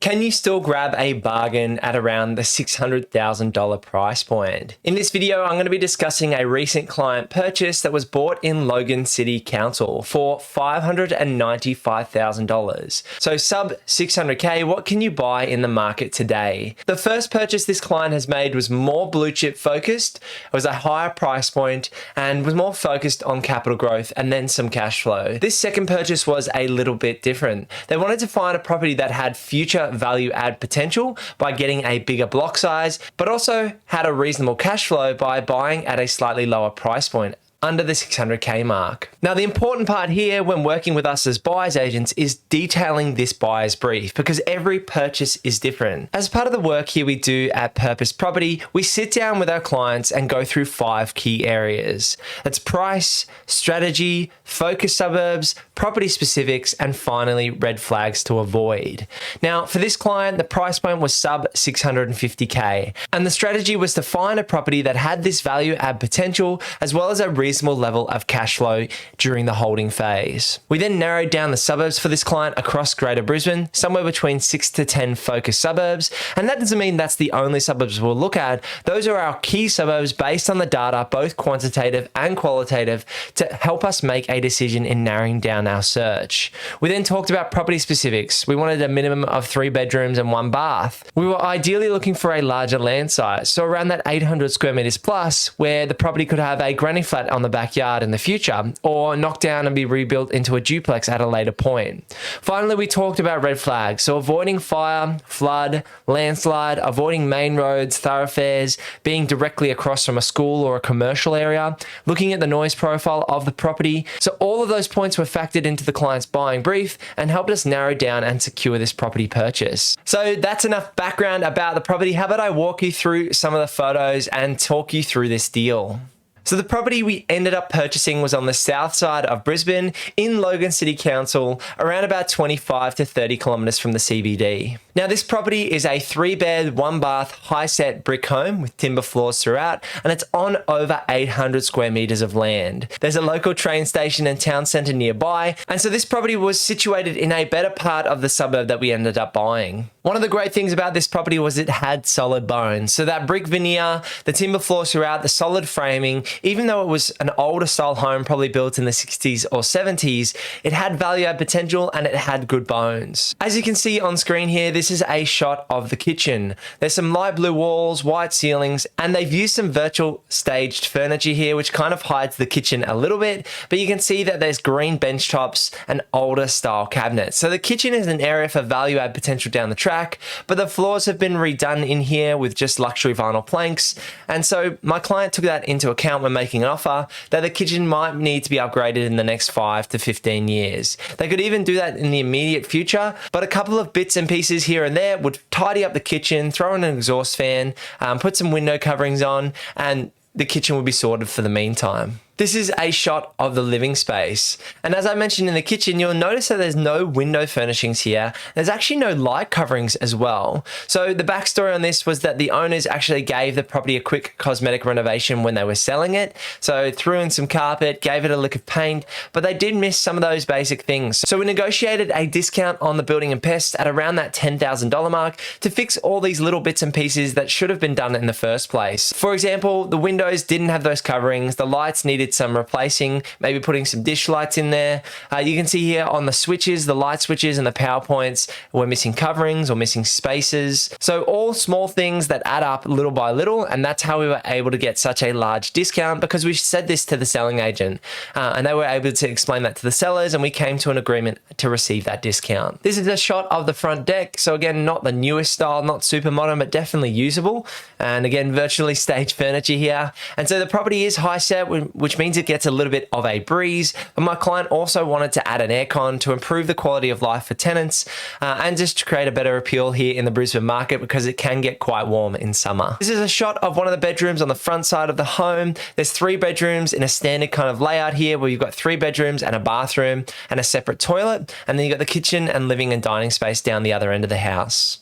Can you still grab a bargain at around the $600,000 price point? In this video, I'm going to be discussing a recent client purchase that was bought in Logan City Council for $595,000. So sub 600K, what can you buy in the market today? The first purchase this client has made was more blue chip focused. It was a higher price point and was more focused on capital growth and then some cash flow. This second purchase was a little bit different. They wanted to find a property that had future value add potential by getting a bigger block size, but also had a reasonable cash flow by buying at a slightly lower price point, under the 600K mark. Now, the important part here when working with us as buyer's agents is detailing this buyer's brief, because every purchase is different. As part of the work here we do at Purpose Property, we sit down with our clients and go through 5 key areas. That's price, strategy, focus suburbs, property specifics, and finally red flags to avoid. Now, for this client, the price point was sub 650K, and the strategy was to find a property that had this value add potential as well as a reasonable level of cash flow during the holding phase. We then narrowed down the suburbs for this client across Greater Brisbane, somewhere between 6 to 10 focus suburbs, and that doesn't mean that's the only suburbs we'll look at. Those are our key suburbs based on the data, both quantitative and qualitative, to help us make a decision in narrowing down our search. We then talked about property specifics. We wanted a minimum of 3 bedrooms and 1 bath. We were ideally looking for a larger land size, so around that 800 square meters plus, where the property could have a granny flat on the backyard in the future, or knocked down and be rebuilt into a duplex at a later point. Finally, we talked about red flags, so avoiding fire, flood, landslide, avoiding main roads, thoroughfares, being directly across from a school or a commercial area, looking at the noise profile of the property. So all of those points were factored into the client's buying brief and helped us narrow down and secure this property purchase. So that's enough background about the property. How about I walk you through some of the photos and talk you through this deal? So the property we ended up purchasing was on the south side of Brisbane in Logan City Council, around about 25 to 30 kilometres from the CBD. Now, this property is a 3-bed, 1-bath, high-set brick home with timber floors throughout, and it's on over 800 square metres of land. There's a local train station and town centre nearby, and so this property was situated in a better part of the suburb that we ended up buying. One of the great things about this property was it had solid bones. So that brick veneer, the timber floors throughout, the solid framing, even though it was an older style home, probably built in the 60s or 70s, it had value add potential and it had good bones. As you can see on screen here, this is a shot of the kitchen. There's some light blue walls, white ceilings, and they've used some virtual staged furniture here, which kind of hides the kitchen a little bit, but you can see that there's green bench tops and older style cabinets. So the kitchen is an area for value add potential down the track, but the floors have been redone in here with just luxury vinyl planks. And so my client took that into account when making an offer that the kitchen might need to be upgraded in the next 5 to 15 years. They could even do that in the immediate future, but a couple of bits and pieces here and there would tidy up the kitchen, throw in an exhaust fan, put some window coverings on, and the kitchen would be sorted for the meantime. This is a shot of the living space. And as I mentioned in the kitchen, you'll notice that there's no window furnishings here. There's actually no light coverings as well. So the backstory on this was that the owners actually gave the property a quick cosmetic renovation when they were selling it. So threw in some carpet, gave it a lick of paint, but they did miss some of those basic things. So we negotiated a discount on the building and pest at around that $10,000 mark to fix all these little bits and pieces that should have been done in the first place. For example, the windows didn't have those coverings, the lights needed some replacing, maybe putting some dish lights in there. You can see here on the switches, the light switches and the power points, we're missing coverings or missing spaces. So all small things that add up little by little, and that's how we were able to get such a large discount, because we said this to the selling agent and they were able to explain that to the sellers, and we came to an agreement to receive that discount. This is a shot of the front deck. So again, not the newest style, not super modern, but definitely usable. And again, virtually staged furniture here. And so the property is high set, which means it gets a little bit of a breeze, but my client also wanted to add an aircon to improve the quality of life for tenants and just to create a better appeal here in the Brisbane market, because it can get quite warm in summer. This is a shot of one of the bedrooms on the front side of the home. There's 3 bedrooms in a standard kind of layout here, where you've got 3 bedrooms and a bathroom and a separate toilet, and then you've got the kitchen and living and dining space down the other end of the house.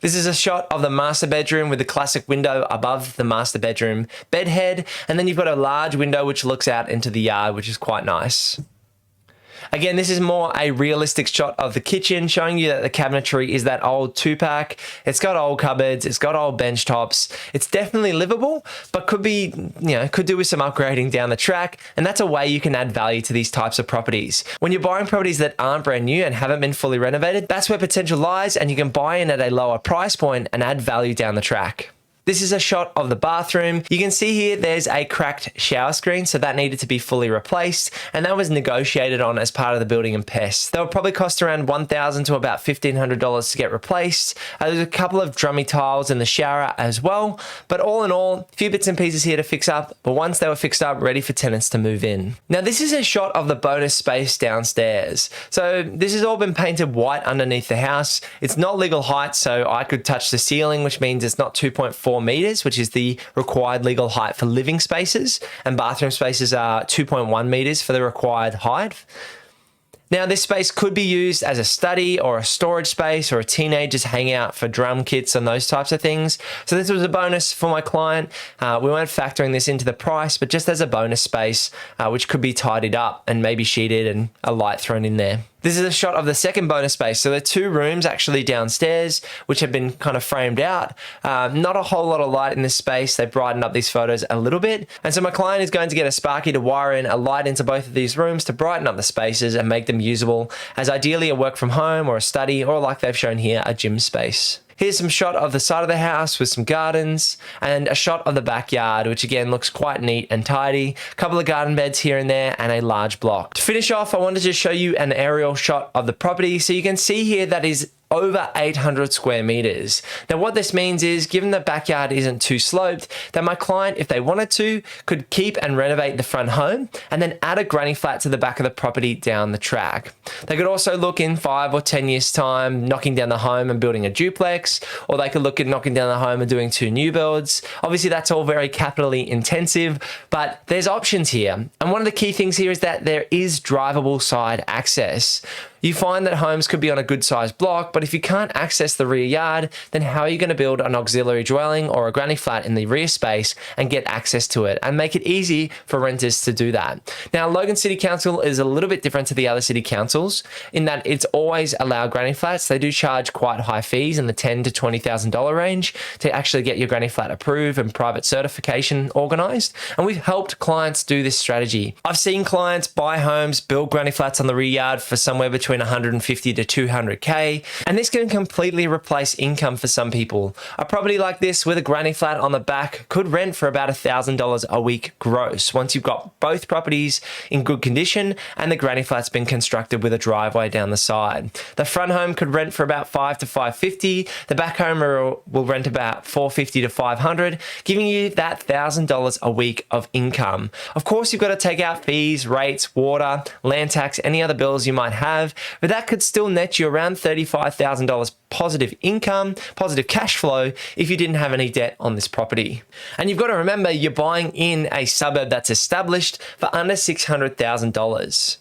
This is a shot of the master bedroom with the classic window above the master bedroom bedhead, and then you've got a large window which looks out into the yard, which is quite nice. Again, this is more a realistic shot of the kitchen, showing you that the cabinetry is that old 2-pack. It's got old cupboards, it's got old bench tops. It's definitely livable, but could be, could do with some upgrading down the track. And that's a way you can add value to these types of properties. When you're buying properties that aren't brand new and haven't been fully renovated, that's where potential lies, and you can buy in at a lower price point and add value down the track. This is a shot of the bathroom. You can see here there's a cracked shower screen, so that needed to be fully replaced, and that was negotiated on as part of the building and pests. That would probably cost around $1,000 to about $1,500 to get replaced. There's a couple of drummy tiles in the shower as well, but all in all, a few bits and pieces here to fix up, but once they were fixed up, ready for tenants to move in. Now this is a shot of the bonus space downstairs. So this has all been painted white underneath the house. It's not legal height, so I could touch the ceiling, which means it's not 2.4 meters, which is the required legal height for living spaces, and bathroom spaces are 2.1 meters for the required height. Now, this space could be used as a study or a storage space or a teenager's hangout for drum kits and those types of things. So this was a bonus for my client. We weren't factoring this into the price, but just as a bonus space, which could be tidied up and maybe sheeted and a light thrown in there. This is a shot of the second bonus space. So there are 2 rooms actually downstairs, which have been kind of framed out. Not a whole lot of light in this space. They brightened up these photos a little bit. And so my client is going to get a Sparky to wire in a light into both of these rooms to brighten up the spaces and make them usable as ideally a work from home or a study, or like they've shown here, a gym space. Here's some shot of the side of the house with some gardens, and a shot of the backyard, which again looks quite neat and tidy. A couple of garden beds here and there, and a large block. To finish off, I wanted to show you an aerial shot of the property. So you can see here that is over 800 square meters. Now what this means is, given the backyard isn't too sloped, that my client, if they wanted to, could keep and renovate the front home and then add a granny flat to the back of the property down the track. They could also look in 5 or 10 years time, knocking down the home and building a duplex, or they could look at knocking down the home and doing 2 new builds. Obviously that's all very capitally intensive, but there's options here. And one of the key things here is that there is drivable side access. You find that homes could be on a good sized block, but if you can't access the rear yard, then how are you going to build an auxiliary dwelling or a granny flat in the rear space and get access to it and make it easy for renters to do that? Now, Logan City Council is a little bit different to the other city councils in that it's always allowed granny flats. They do charge quite high fees in the $10,000 to $20,000 range to actually get your granny flat approved and private certification organized. And we've helped clients do this strategy. I've seen clients buy homes, build granny flats on the rear yard for somewhere between 150 to 200K, and this can completely replace income for some people. A property like this with a granny flat on the back could rent for about $1,000 a week gross once you've got both properties in good condition and the granny flat's been constructed with a driveway down the side. The front home could rent for about $500 to $550. The back home will rent about $450 to $500, giving you that $1,000 a week of income. Of course, you've got to take out fees, rates, water, land tax, any other bills you might have, but that could still net you around $35,000 positive income, positive cash flow if you didn't have any debt on this property. And you've got to remember, you're buying in a suburb that's established for under $600,000.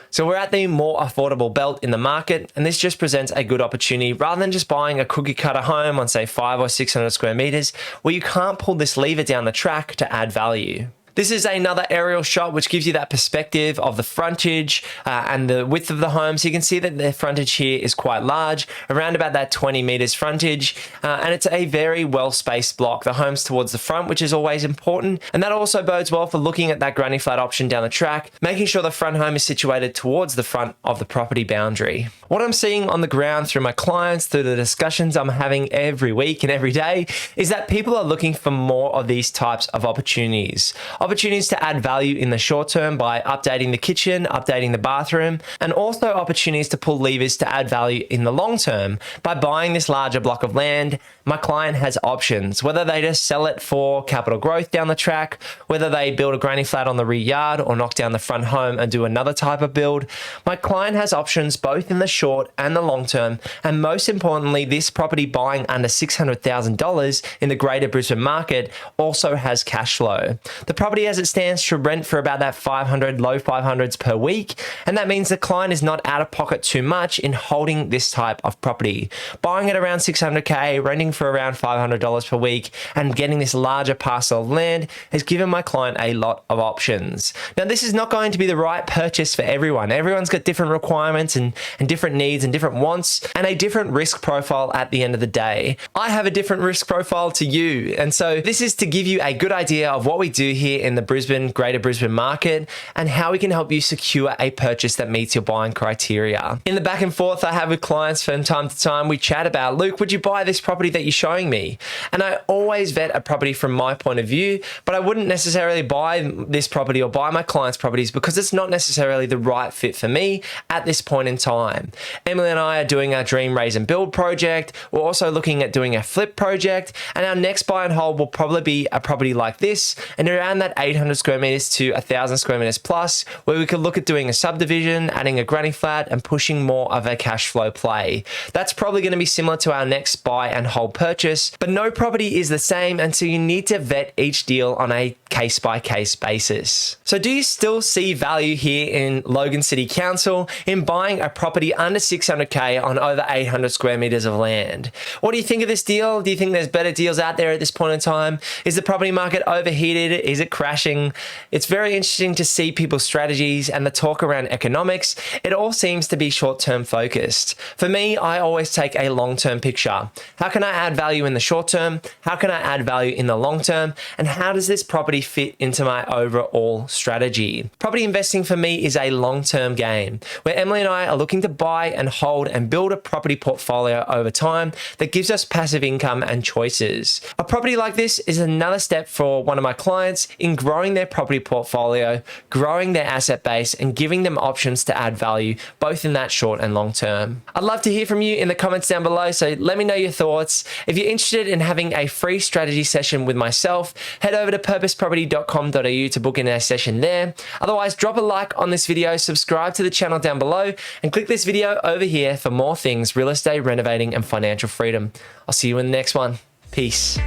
So we're at the more affordable belt in the market, and this just presents a good opportunity rather than just buying a cookie cutter home on say 500 or 600 square meters where you can't pull this lever down the track to add value. This is another aerial shot which gives you that perspective of the frontage and the width of the home. So you can see that the frontage here is quite large, around about that 20 meters frontage, and it's a very well spaced block. The home's towards the front, which is always important, and that also bodes well for looking at that granny flat option down the track, making sure the front home is situated towards the front of the property boundary. What I'm seeing on the ground through my clients, through the discussions I'm having every week and every day, is that people are looking for more of these types of opportunities. Opportunities to add value in the short term by updating the kitchen, updating the bathroom, and also opportunities to pull levers to add value in the long term. By buying this larger block of land, my client has options, whether they just sell it for capital growth down the track, whether they build a granny flat on the rear yard or knock down the front home and do another type of build. My client has options both in the short and the long term, and most importantly, this property buying under $600,000 in the greater Brisbane market also has cash flow. The property property as it stands should rent for about that 500, low 500s per week, and that means the client is not out of pocket too much in holding this type of property. Buying it around 600k, renting for around $500 per week, and getting this larger parcel of land has given my client a lot of options. Now, this is not going to be the right purchase for everyone. Everyone's got different requirements and different needs and different wants and a different risk profile at the end of the day. I have a different risk profile to you, and so this is to give you a good idea of what we do here in the Greater Brisbane market and how we can help you secure a purchase that meets your buying criteria. In the back and forth I have with clients from time to time, we chat about, Luke, would you buy this property that you're showing me? And I always vet a property from my point of view, but I wouldn't necessarily buy this property or buy my clients' properties because it's not necessarily the right fit for me at this point in time. Emily and I are doing our dream raise and build project. We're also looking at doing a flip project, and our next buy and hold will probably be a property like this and around that 800 square meters to 1,000 square meters plus, where we could look at doing a subdivision, adding a granny flat, and pushing more of a cash flow play. That's probably going to be similar to our next buy and hold purchase, but no property is the same, and so you need to vet each deal on a case-by-case basis. So do you still see value here in Logan City Council in buying a property under 600k on over 800 square meters of land? What do you think of this deal? Do you think there's better deals out there at this point in time? Is the property market overheated? Is it crashing? It's very interesting to see people's strategies and the talk around economics. It all seems to be short-term focused. For me, I always take a long-term picture. How can I add value in the short term? How can I add value in the long term? And how does this property fit into my overall strategy? Property investing for me is a long-term game where Emily and I are looking to buy and hold and build a property portfolio over time that gives us passive income and choices. A property like this is another step for one of my clients in growing their property portfolio, growing their asset base, and giving them options to add value both in that short and long term. I'd love to hear from you in the comments down below, so let me know your thoughts. If you're interested in having a free strategy session with myself, head over to purposeproperty.com.au to book in a session there. Otherwise, drop a like on this video, subscribe to the channel down below, and click this video over here for more things real estate, renovating, and financial freedom. I'll see you in the next one. Peace.